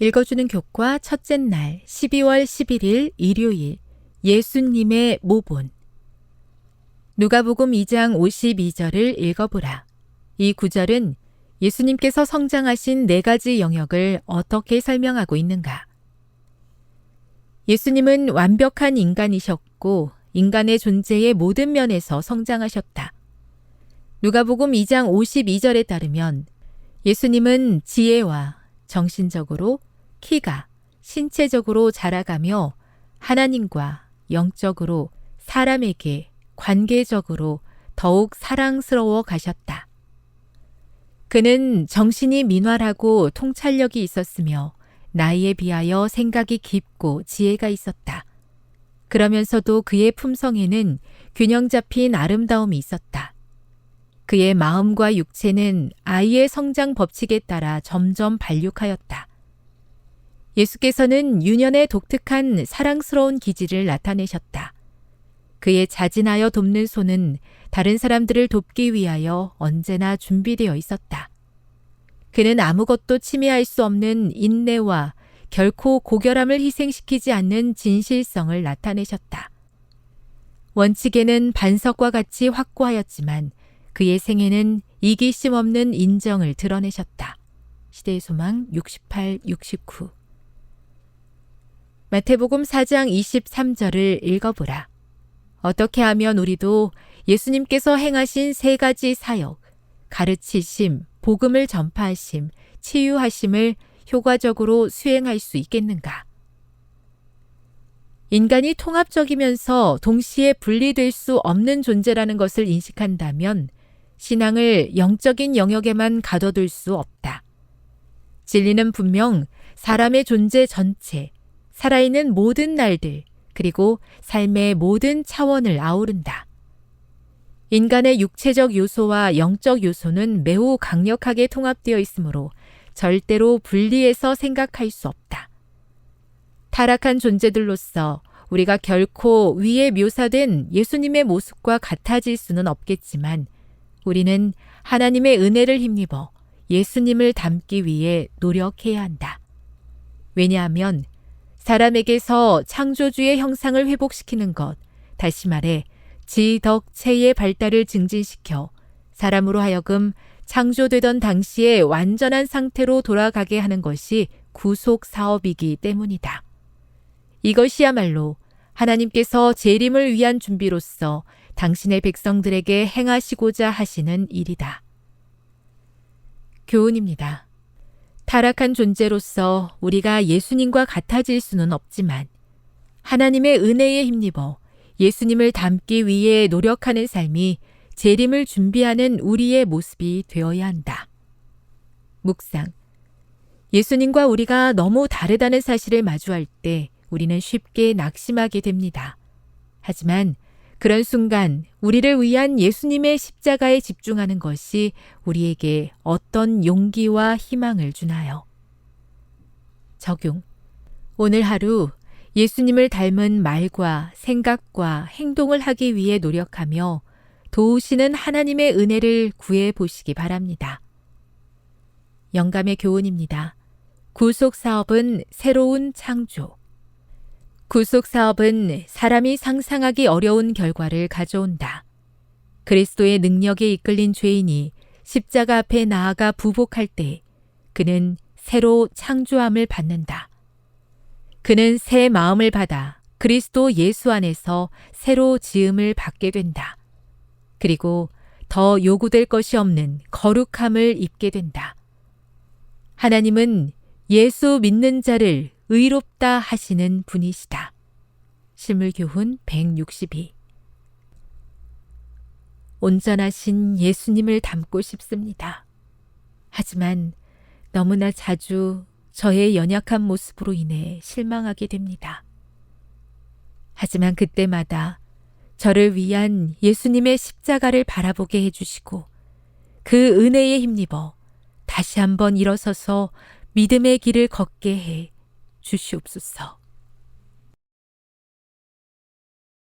읽어주는 교과 첫째 날 12월 11일 일요일 예수님의 모본. 누가복음 2장 52절을 읽어보라. 이 구절은 예수님께서 성장하신 4가지 영역을 어떻게 설명하고 있는가? 예수님은 완벽한 인간이셨고 인간의 존재의 모든 면에서 성장하셨다. 누가복음 2장 52절에 따르면 예수님은 지혜와 정신적으로, 키가, 신체적으로 자라가며 하나님과 영적으로, 사람에게, 관계적으로 더욱 사랑스러워 가셨다. 그는 정신이 민활하고 통찰력이 있었으며 나이에 비하여 생각이 깊고 지혜가 있었다. 그러면서도 그의 품성에는 균형 잡힌 아름다움이 있었다. 그의 마음과 육체는 아이의 성장 법칙에 따라 점점 발육하였다. 예수께서는 유년의 독특한 사랑스러운 기질을 나타내셨다. 그의 자진하여 돕는 손은 다른 사람들을 돕기 위하여 언제나 준비되어 있었다. 그는 아무것도 침해할 수 없는 인내와 결코 고결함을 희생시키지 않는 진실성을 나타내셨다. 원칙에는 반석과 같이 확고하였지만 그의 생애는 이기심 없는 인정을 드러내셨다. 시대의 소망 68, 69. 마태복음 4장 23절을 읽어보라. 어떻게 하면 우리도 예수님께서 행하신 3가지 사역, 가르치심, 복음을 전파하심, 치유하심을 효과적으로 수행할 수 있겠는가? 인간이 통합적이면서 동시에 분리될 수 없는 존재라는 것을 인식한다면 신앙을 영적인 영역에만 가둬둘 수 없다. 진리는 분명 사람의 존재 전체, 살아있는 모든 날들, 그리고 삶의 모든 차원을 아우른다. 인간의 육체적 요소와 영적 요소는 매우 강력하게 통합되어 있으므로 절대로 분리해서 생각할 수 없다. 타락한 존재들로서 우리가 결코 위에 묘사된 예수님의 모습과 같아질 수는 없겠지만 우리는 하나님의 은혜를 힘입어 예수님을 닮기 위해 노력해야 한다. 왜냐하면 사람에게서 창조주의 형상을 회복시키는 것, 다시 말해 지덕체의 발달을 증진시켜 사람으로 하여금 창조되던 당시의 완전한 상태로 돌아가게 하는 것이 구속 사업이기 때문이다. 이것이야말로 하나님께서 재림을 위한 준비로서 당신의 백성들에게 행하시고자 하시는 일이다. 교훈입니다. 타락한 존재로서 우리가 예수님과 같아질 수는 없지만 하나님의 은혜에 힘입어 예수님을 닮기 위해 노력하는 삶이 재림을 준비하는 우리의 모습이 되어야 한다. 묵상. 예수님과 우리가 너무 다르다는 사실을 마주할 때 우리는 쉽게 낙심하게 됩니다. 하지만 그런 순간 우리를 위한 예수님의 십자가에 집중하는 것이 우리에게 어떤 용기와 희망을 주나요? 적용. 오늘 하루 예수님을 닮은 말과 생각과 행동을 하기 위해 노력하며 도우시는 하나님의 은혜를 구해 보시기 바랍니다. 영감의 교훈입니다. 구속 사업은 새로운 창조. 구속 사업은 사람이 상상하기 어려운 결과를 가져온다. 그리스도의 능력에 이끌린 죄인이 십자가 앞에 나아가 부복할 때 그는 새로 창조함을 받는다. 그는 새 마음을 받아 그리스도 예수 안에서 새로 지음을 받게 된다. 그리고 더 요구될 것이 없는 거룩함을 입게 된다. 하나님은 예수 믿는 자를 의롭다 하시는 분이시다. 실물교훈 162. 온전하신 예수님을 닮고 싶습니다. 하지만 너무나 자주 저의 연약한 모습으로 인해 실망하게 됩니다. 하지만 그때마다 저를 위한 예수님의 십자가를 바라보게 해주시고 그 은혜에 힘입어 다시 한번 일어서서 믿음의 길을 걷게 해 주시옵소서.